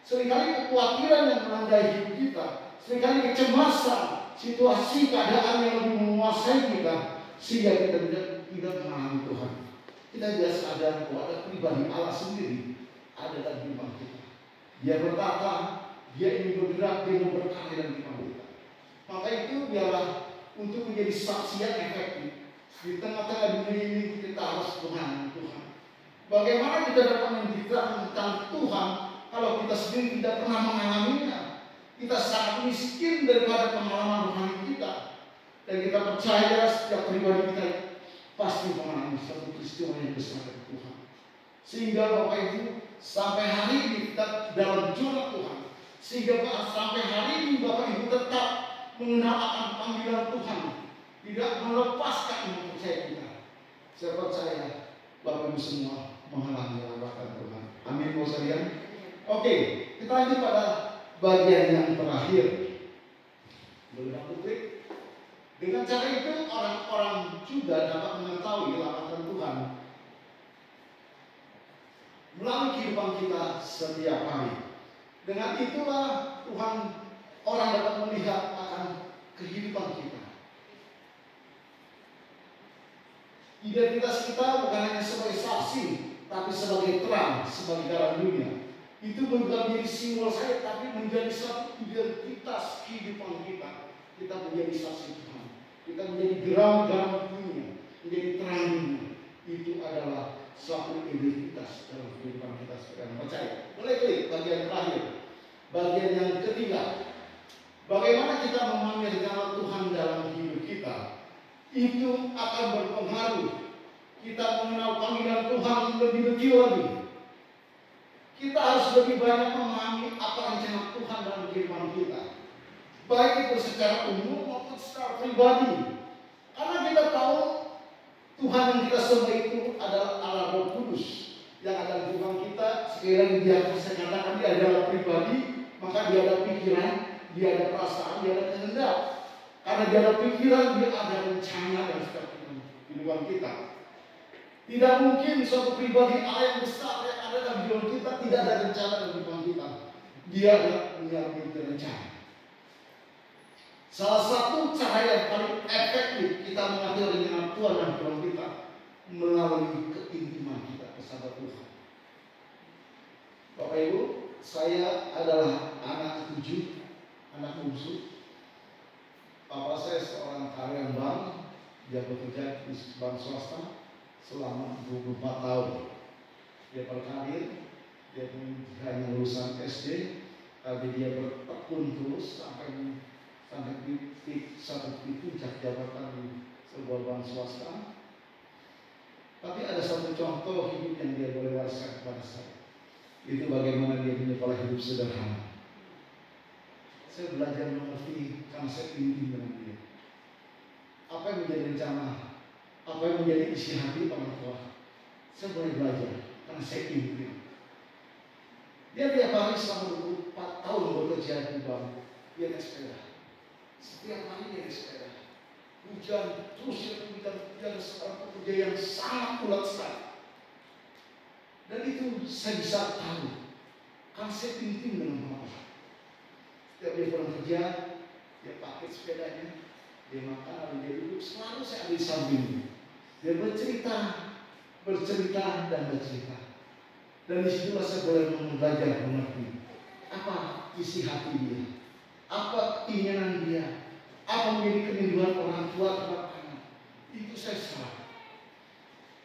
Seringkali kekhawatiran yang melanda hidup kita, seringkali kecemasan, situasi keadaan yang lebih menguasai kita, sehingga kita tidak mengalami Tuhan. Kita tidak sadar bahwa ada pribadi Allah sendiri ada dalam kehidupan kita. Dia berkata, dia ingin bergerak, dia ingin berkarya dalam kehidupan kita. Maka itu biarlah untuk menjadi saksi yang efektif di tengah-tengah dunia ini, kita harus Tuhan. Bagaimana kita dapat memberitakan tentang Tuhan kalau kita sendiri tidak pernah mengalaminya? Kita sangat miskin daripada pengalaman rohani kita, dan kita percaya setiap pribadi kita pasti mengalami satu peristiwa yang besar dari Tuhan. Sehingga Bapak Ibu, sampai hari ini kita dalam jurang Tuhan. Sehingga sampai hari ini Bapak Ibu tetap mengenal akan panggilan Tuhan, tidak melepaskan iman percaya kita. Saya percaya Bapak Ibu semua mengalami lambatan Tuhan. Amin, Bapak sekalian. Oke, kita lanjut pada bagian yang terakhir. Benar publik. Dengan cara itu orang-orang juga dapat mengetahui lambatan Tuhan melalui kehidupan kita setiap hari. Dengan itulah Tuhan, orang dapat melihat akan kehidupan kita. Identitas kita bukan hanya sebagai saksi, tapi sebagai terang, sebagai garam dunia. Itu bukan menjadi simbol saya, tapi menjadi satu identitas kehidupan kita. Kita menjadi saksi Tuhan. Kita menjadi garam dunia. menjadi terang itu adalah suatu identitas dalam kehidupan kita sebagai orang percaya. Boleh klik bagian terakhir, bagian yang ketiga. Bagaimana kita memahami rencana Tuhan dalam hidup kita? Itu akan berpengaruh. Kita mengenal panggilan Tuhan lebih detail lagi. Kita harus lebih banyak memahami apa rencana Tuhan dalam kehidupan kita, baik itu secara umum maupun secara pribadi. Karena kita tahu Tuhan yang kita sembah itu adalah Allah Roh Kudus yang ada di dalam kita. Sekali lagi dia bisa nyatakan dia adalah pribadi, maka dia ada pikiran, dia ada perasaan, dia ada kehendak. Karena dia ada pikiran, dia ada rencana dan setiap kehidupan kita. Tidak mungkin suatu pribadi Allah yang besar yang ada dalam hidup kita tidak ada rencana dalam kehidupan kita. Dia punya rencana. Salah satu cara yang paling efektif kita mengatur rencana Tuhan dalam hidup kita melalui keintiman kita bersama Tuhan. Bapak Ibu, saya adalah anak 7, anak bungsu. Papa saya seorang karyawan bank, dia bekerja di bank swasta selama 24 tahun. Dia berkarir, dia hanya lulusan SD, tapi dia bertekun terus sampai di satu puncak jabatan di sebuah bank swasta. Tapi ada satu contoh hidup yang dia boleh wariskan kepada saya. Itu bagaimana dia punya pola hidup sederhana. Saya belajar mengerti karena saya intim dengan dia. Apa yang menjadi rencana, apa yang menjadi isi hati orang tua, saya boleh belajar karena saya intim. Dia tiap hari selama 24 tahun bekerja di bank, dia naik sepeda. Setiap hari dia naik sepeda. Hujan terus dia seorang pekerja yang sangat ulat sekali. Dan itu saya bisa tahu karena saya intim dengan Bapak. Setiap dia pulang kerja, dia pakai sepedanya, dia makan, lalu dia duduk, selalu saya ada di sampingnya. Dia bercerita dan bercerita. Dan disitulah saya boleh belajar mengerti apa isi hati dia, apa keinginan dia, apa menjadi kerinduan orang tua terhadap anak. Itu saya salah.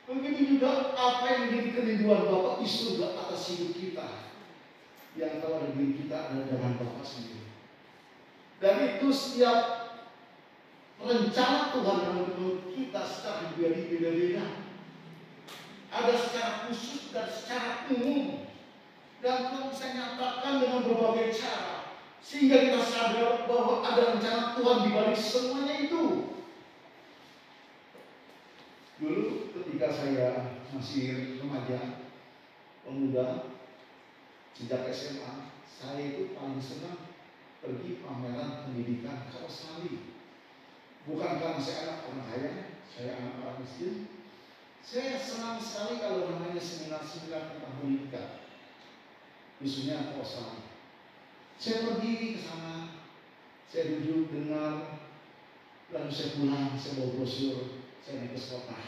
Begitu juga apa yang menjadi kerinduan Bapak di surga atas hidup kita. Yang tahu ada diri kita adalah dengan Bapak sendiri. Dan itu setiap rencana Tuhan dalam hidup kita secara beda-beda. Ada secara khusus dan secara umum. Dan Tuhan bisa nyatakan dengan berbagai cara. Sehingga kita sadar bahwa ada rencana Tuhan di balik semuanya itu. Dulu ketika saya masih remaja, pemuda, sejak SMA, saya itu paling senang pergi pameran pendidikan ke Australia. Bukan karena saya anak orang kaya, saya anak orang miskin. Saya senang sekali kalau namanya seminar-seminar tentang pendidikan, khususnya ke Australia. Saya pergi ke sana, saya duduk dengar, lalu saya pulang, saya bawa brosur, saya naik ke sekolah.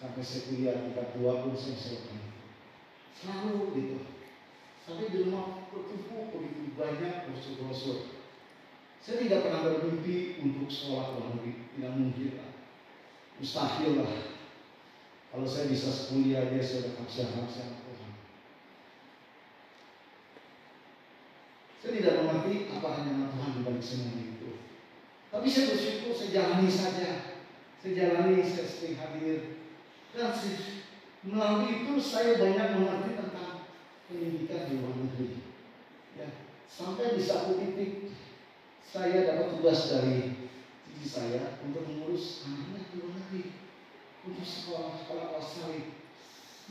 Sampai saya kuliah tingkat 2 pun saya selesai. Selalu gitu. Sampai di rumah bertumpuk begitu banyak brosur-brosur. Saya tidak pernah bermimpi untuk sekolah luar negeri, tidak mungkin lah. Mustahil lah. Kalau saya bisa kuliah dia sudah kapsiah-kapsiah Tuhan. Saya tidak mengerti apa rencana Tuhan di balik semua itu. Tapi saya bersyukur, saya jalani saja. Saya jalani, saya sering hadir. Dan melalui itu saya banyak mengerti tentang pendidikan di luar negeri. Ya, sampai di satu titik saya dapat tugas dari cici saya untuk mengurus anaknya di luar negeri untuk sekolah Australia.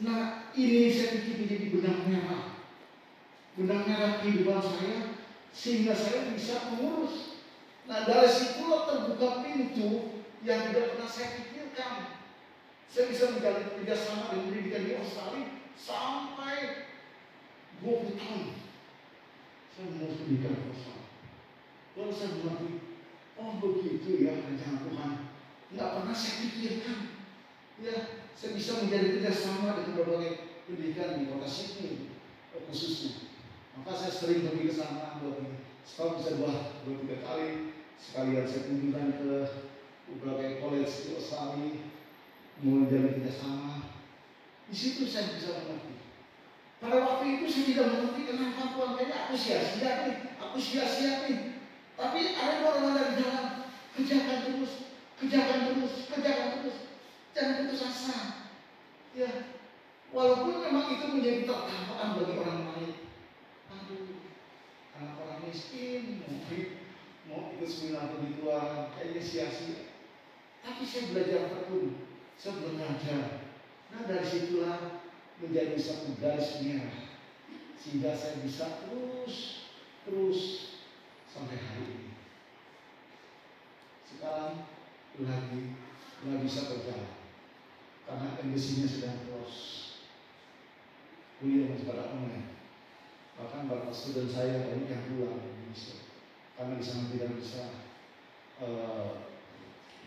Nah, ini saya pikir menjadi benang merah kehidupan saya sehingga saya bisa mengurus. Nah, dari situlah terbuka pintu yang tidak pernah saya pikirkan. Saya bisa menjalin kerjasama dengan pendidikan di Australia sampai 20 tahun. Saya mengurus pendidikan di Australia. Lalu saya mengerti, oh begitu ya rencana Tuhan. Nggak pernah saya pikirkan. Ya, saya bisa menjadi kerjasama dengan berbagai pendidikan di kota Sydney khususnya. Maka saya sering pergi ke sana, setahun bisa 2-3 kali. Sekalian saya kunjungan ke berbagai college di Australia, menjalin kerjasama. Di situ saya bisa mengerti. Pada waktu itu saya tidak mengerti kenapa Tuhan kayaknya aku sia-sia nih. Tapi ada orang dari dalam, kerjakan terus, jangan putus asa. Ya, walaupun memang itu menjadi tertampaan bagi orang lain. Aduh, anak orang miskin, mau ikut seminar begituan, kayaknya sia-sia. Tapi saya belajar tekun, saya belajar. Nah dari situlah menjadi satu garis merah, sehingga saya bisa terus sampai hari ini. Sekarang lagi bisa berjalan karena embassy-nya sedang close, kuliah masih pada online. Bahkan beberapa student saya banyak yang pulang ke Indonesia karena di sana tidak bisa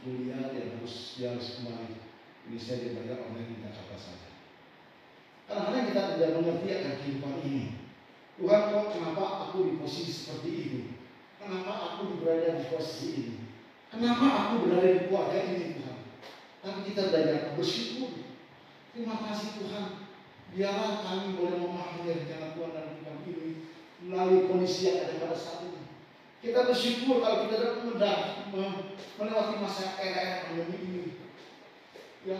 kuliah, dia harus kembali. Ini saya belajar online di Jakarta saja. Kadang-kadang kita tidak mengerti akan kehidupan ini. Tuhan, kok kenapa aku di posisi seperti ini? Kenapa aku berada di posisi ini? Kenapa aku berada di keluarga ini, Tuhan? Tapi kita belajar bersyukur. Terima kasih Tuhan. Biarlah kami boleh memahami rencana Tuhan dan Tuhan ini melalui kondisi yang ada pada saat ini. Kita bersyukur kalau kita dapat melewati masa era pandemi ini. Ya,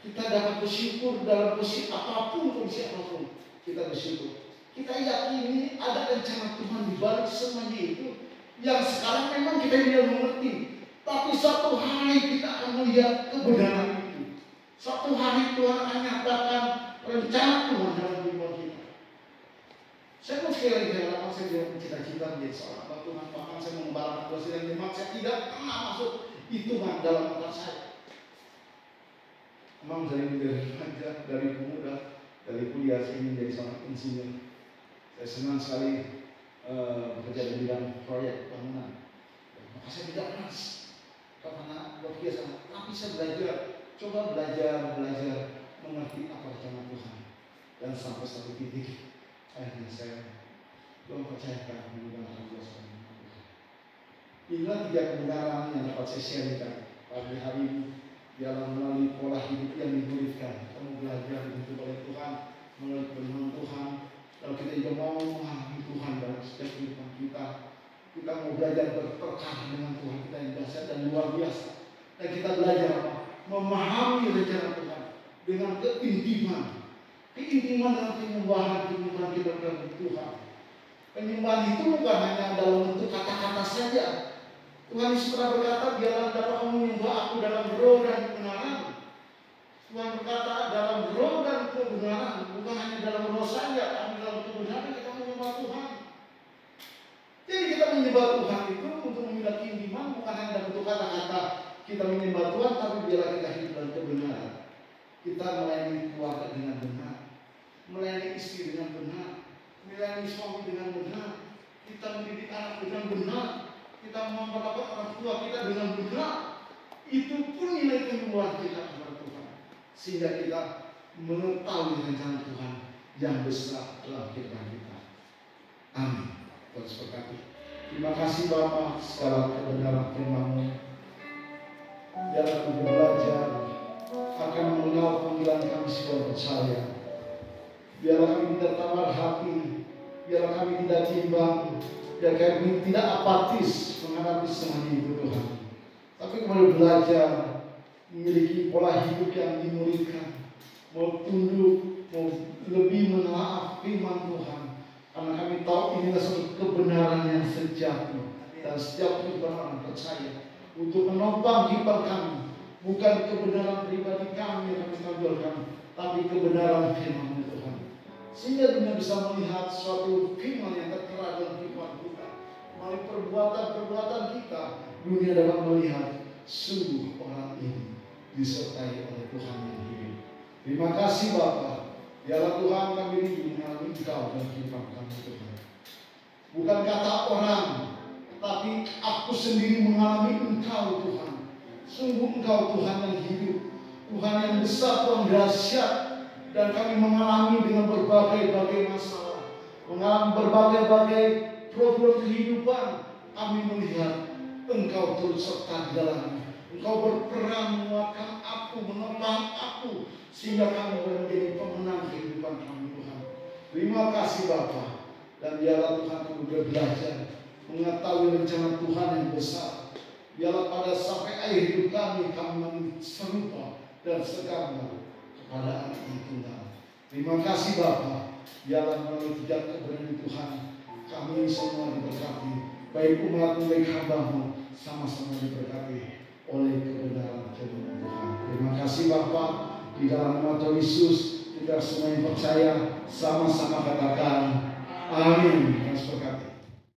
kita dapat bersyukur dalam kondisi apapun. Kita bersyukur. Kita yakini ada rencana Tuhan di balik semuanya itu. Yang sekarang memang kita tidak mengerti. Tapi suatu hari kita akan melihat kebenaran itu. Suatu hari Tuhan akan nyatakan rencana Tuhan dalam hidup kita. Saya mau sekali lagi katakan, saya tidak cita-cita menjadi seorang hamba Tuhan. Bahkan saya mengembalakan dosa dan jemaat, saya tidak pernah masuk hitungan dalam otak saya. Memang dari remaja, dari pemuda, dari kuliah saya ingin menjadi seorang insinyur. Saya senang sekali bekerja di bidang proyek bangunan. Maka saya tidak keras karena luar biasa. Tapi saya coba belajar mengerti apa rencana Tuhan. Dan sampai satu titik akhirnya saya belum percayakan menggunakan kuasa Tuhan. Inilah 3 kebenaran yang dapat saya sharekan pagi hari ini. Ialah melalui pola hidup yang dimuridkan. Kamu belajar hidup oleh Tuhan, melalui firman Tuhan. Kalau kita juga mau memahami Tuhan dalam setiap kehidupan kita, kita mau belajar berperkara dengan Tuhan kita yang dahsyat dan luar biasa. Dan kita belajar apa? Memahami rencana Tuhan dengan keintiman. Keintiman dalam penyembahan kita kepada Tuhan. Penyembahan itu bukan hanya dalam bentuk kata-kata saja. Tuhan Yesus pernah berkata, biarlah dapat menyembah aku dalam roh dan kebenaran. Tuhan berkata dalam roh dan kebenaran, bukan hanya dalam roh saja, tapi dalam kebenaran kita menyembah Tuhan. Jadi kita menyembah Tuhan itu untuk memiliki iman, bukan hanya dalam bentuk kata-kata kita menyembah Tuhan, tapi biarlah kita hidup dalam kebenaran. Kita melayani keluarga dengan benar, melayani istri dengan benar, melayani suami dengan benar, kita mendidik anak dengan benar, kita memperlakukan orang tua kita dengan benar. Itu pun nilai keluar kita kepada Tuhan, sehingga kita mengetahui rencana Tuhan yang besar dalam kehidupan kita. Amin. Tuhan berkati. Terima kasih Bapa segala kebenaran firman-Mu. Biarlah kami belajar akan mengenal panggilan kami sebagai percaya. Biarlah kami tidak tawar hati, biarlah kami tidak timbang, biar kami tidak apatis menghadapi semuanya itu Tuhan. Tapi kami belajar memiliki pola hidup yang dimuridkan, mau tunduk, mau lebih menelaah firman Tuhan. Karena kami tahu inilah suatu kebenaran yang sejati dan setiap kehidupan orang percaya untuk menopang kehidupan kami. Bukan kebenaran pribadi kami yang kami tonjolkan, tapi kebenaran firman Tuhan. Sehingga dunia bisa melihat suatu firman yang tertera dalam kehidupan kita. Melalui perbuatan-perbuatan kita, dunia dapat melihat sungguh orang ini disertai oleh Tuhan yang hidup. Terima kasih Bapa. Biarlah Tuhan kami rindu mengalami Engkau dalam kehidupan kami Tuhan. Bukan kata orang, tapi aku sendiri mengalami Engkau Tuhan. Sungguh Engkau Tuhan yang hidup, Tuhan yang besar, Tuhan dahsyat. Dan kami mengalami dengan berbagai masalah, mengalami berbagai problem kehidupan. Kami melihat Engkau turut serta di dalamnya. Engkau berperan menguatkan aku, menopang aku, sehingga kami boleh menjadi pemenang kehidupan kami Tuhan. Terima kasih Bapa. Dan biarlah Tuhan kami boleh belajar mengetahui rencana Tuhan yang besar. Biarlah pada sampai akhir hidup kami serupa dan segambar kepada Anak yang tunggal. Terima kasih Bapa. Biarlah melalui kerja kebenaran Tuhan kami semua diberkati, baik umat baik hamba-Mu, sama-sama diberkati oleh kebenaran firman Tuhan. Terima kasih Bapa. Di dalam nama Tuhan Yesus kita semua yang percaya sama-sama katakan amin. Terima kasih.